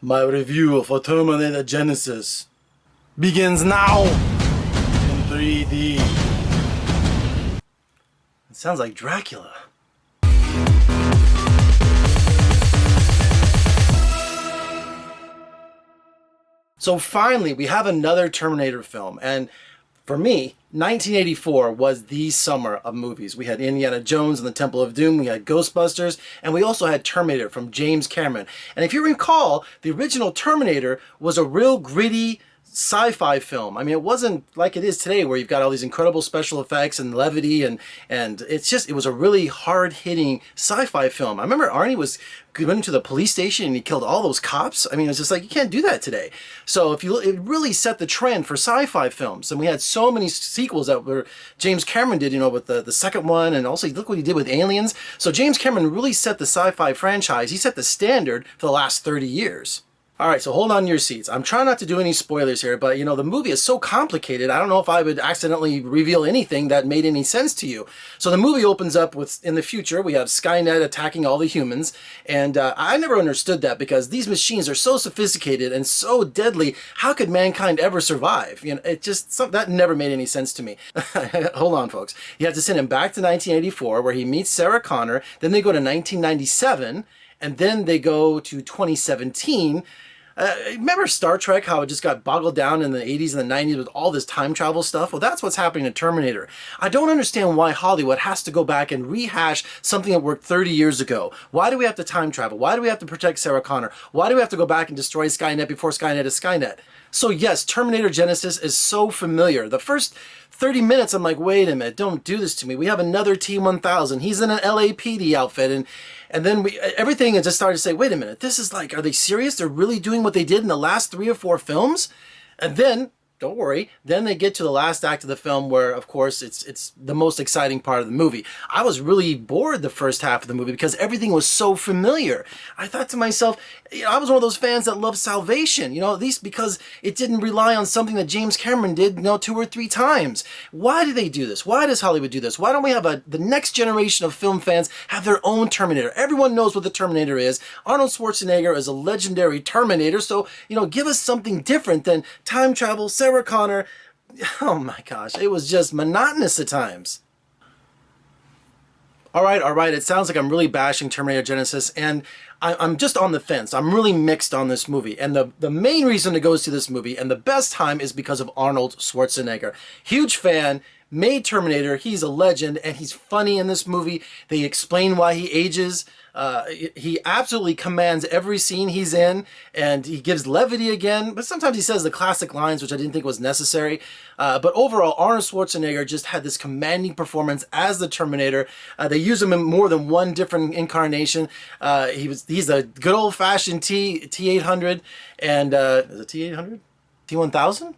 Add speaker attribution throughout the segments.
Speaker 1: My review for Terminator Genisys begins now in 3D. It sounds like Dracula. So finally, we have another Terminator film, and for me, 1984 was the summer of movies. We had Indiana Jones and the Temple of Doom, we had Ghostbusters, and we also had Terminator from James Cameron. And if you recall, the original Terminator was a real gritty sci-fi film. I mean, it wasn't like it is today where you've got all these incredible special effects and levity and it was a really hard-hitting sci-fi film. I remember Arnie went into the police station and he killed all those cops. I mean, it's just like, you can't do that today. So it really set the trend for sci-fi films. And we had so many sequels that were James Cameron did, with the second one, and also look what he did with Aliens. So James Cameron really set the sci-fi franchise. He set the standard for the last 30 years. All right, so hold on to your seats. I'm trying not to do any spoilers here, but the movie is so complicated, I don't know if I would accidentally reveal anything that made any sense to you. So the movie opens up with, in the future, we have Skynet attacking all the humans, and I never understood that because these machines are so sophisticated and so deadly, how could mankind ever survive? That never made any sense to me. Hold on, folks. You have to send him back to 1984, where he meets Sarah Connor, then they go to 1997, and then they go to 2017. Remember Star Trek, how it just got boggled down in the 80s and the 90s with all this time travel stuff? Well, that's what's happening to Terminator. I don't understand why Hollywood has to go back and rehash something that worked 30 years ago. Why do we have to time travel? Why do we have to protect Sarah Connor? Why do we have to go back and destroy Skynet before Skynet is Skynet? So yes, Terminator Genisys is so familiar. The first 30 minutes, I'm like, wait a minute, don't do this to me. We have another T-1000. He's in an LAPD outfit, and then everything just started to say, wait a minute, this is like, are they serious? They're really doing what they did in the last 3 or 4 films? And then, don't worry, then they get to the last act of the film where, of course, it's the most exciting part of the movie. I was really bored the first half of the movie because everything was so familiar. I thought to myself, I was one of those fans that loved Salvation, at least because it didn't rely on something that James Cameron did, 2 or 3 times. Why do they do this? Why does Hollywood do this? Why don't we have the next generation of film fans have their own Terminator? Everyone knows what the Terminator is. Arnold Schwarzenegger is a legendary Terminator, so, give us something different than time travel, Sarah Connor. Oh my gosh, it was just monotonous at times. All right, it sounds like I'm really bashing Terminator Genisys, and I'm just on the fence. I'm really mixed on this movie, and the main reason to go see this movie, and the best time, is because of Arnold Schwarzenegger. Huge fan, made Terminator, he's a legend, and he's funny in this movie. They explain why he ages. He absolutely commands every scene he's in, and he gives levity again, but sometimes he says the classic lines, which I didn't think was necessary. But overall, Arnold Schwarzenegger just had this commanding performance as the Terminator. They use him in more than one different incarnation. He's a good old-fashioned T-800, and is it T-800? T-1000?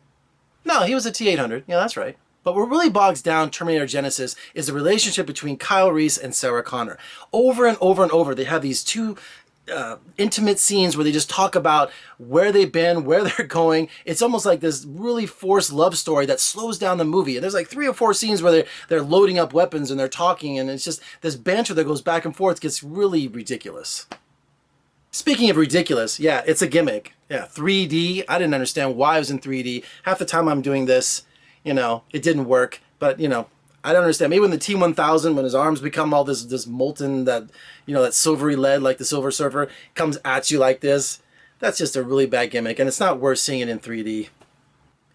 Speaker 1: No, he was a T-800. Yeah, that's right. But what really bogs down Terminator Genisys is the relationship between Kyle Reese and Sarah Connor. Over and over and over, they have these two intimate scenes where they just talk about where they've been, where they're going. It's almost like this really forced love story that slows down the movie. And there's like 3 or 4 scenes where they're loading up weapons and they're talking, and it's just this banter that goes back and forth gets really ridiculous. Speaking of ridiculous, yeah, it's a gimmick. Yeah, 3D. I didn't understand why it was in 3D. Half the time I'm doing this, it didn't work, but, I don't understand. Maybe when the T-1000, when his arms become all this molten, that silvery lead, like the Silver Surfer, comes at you like this, that's just a really bad gimmick, and it's not worth seeing it in 3D.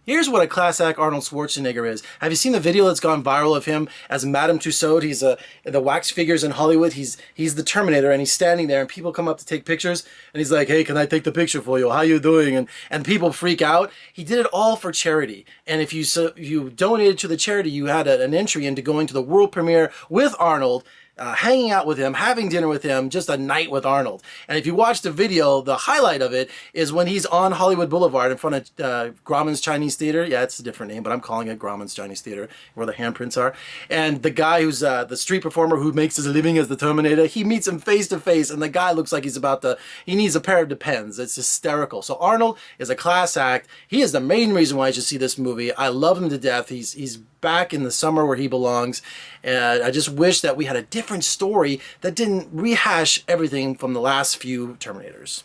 Speaker 1: Here's what a class act Arnold Schwarzenegger is. Have you seen the video that's gone viral of him as Madame Tussauds? He's the wax figures in Hollywood. He's the Terminator, and he's standing there, and people come up to take pictures, and he's like, hey, can I take the picture for you? How you doing? And people freak out. He did it all for charity. And if you donated to the charity, you had an entry into going to the world premiere with Arnold, hanging out with him, having dinner with him, just a night with Arnold. And if you watch the video, the highlight of it is when he's on Hollywood Boulevard in front of Grauman's Chinese Theater. Yeah, it's a different name, but I'm calling it Grauman's Chinese Theater, where the handprints are. And the guy who's the street performer who makes his living as the Terminator, he meets him face to face, and the guy looks like he needs a pair of Depends. It's hysterical. So Arnold is a class act. He is the main reason why I should see this movie. I love him to death. He's back in the summer where he belongs, and I just wish that we had a different story that didn't rehash everything from the last few Terminators.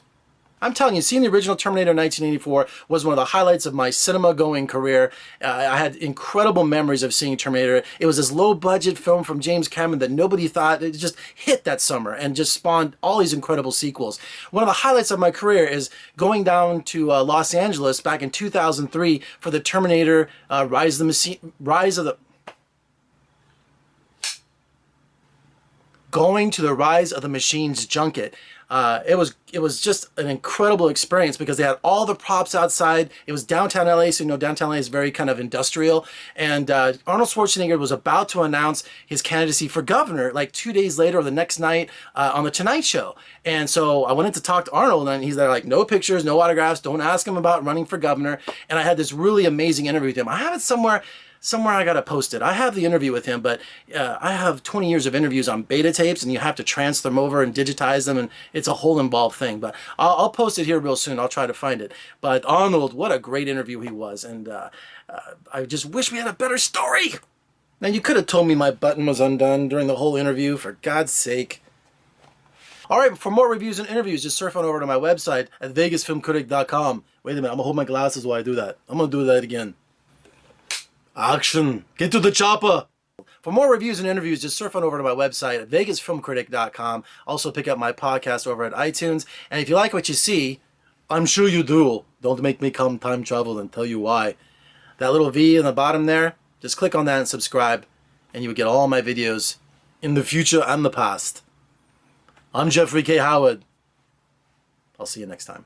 Speaker 1: I'm telling you, seeing the original Terminator in 1984 was one of the highlights of my cinema-going career. I had incredible memories of seeing Terminator. It was this low-budget film from James Cameron that nobody thought, it just hit that summer and just spawned all these incredible sequels. One of the highlights of my career is going down to Los Angeles back in 2003 for the Terminator going to the Rise of the Machines junket. It was just an incredible experience because they had all the props outside. It was downtown LA, so you know downtown LA is very kind of industrial. And Arnold Schwarzenegger was about to announce his candidacy for governor like 2 days later or the next night on the Tonight Show. And so I went in to talk to Arnold, and he's there like, no pictures, no autographs, don't ask him about running for governor. And I had this really amazing interview with him. I have it somewhere I gotta post it. I have the interview with him, but I have 20 years of interviews on beta tapes, and you have to transfer them over and digitize them, and it's a whole involved thing. But I'll post it here real soon. I'll try to find it. But Arnold, what a great interview he was, and I just wish we had a better story. Now, you could have told me my button was undone during the whole interview, for God's sake. All right, for more reviews and interviews, just surf on over to my website at vegasfilmcritic.com. Wait a minute, I'm gonna hold my glasses while I do that. I'm gonna do that again. Action! Get to the chopper! For more reviews and interviews, just surf on over to my website at vegasfilmcritic.com. Also pick up my podcast over at iTunes. And if you like what you see, I'm sure you do. Don't make me come time travel and tell you why. That little V in the bottom there, just click on that and subscribe, and you will get all my videos in the future and the past. I'm Jeffrey K. Howard. I'll see you next time.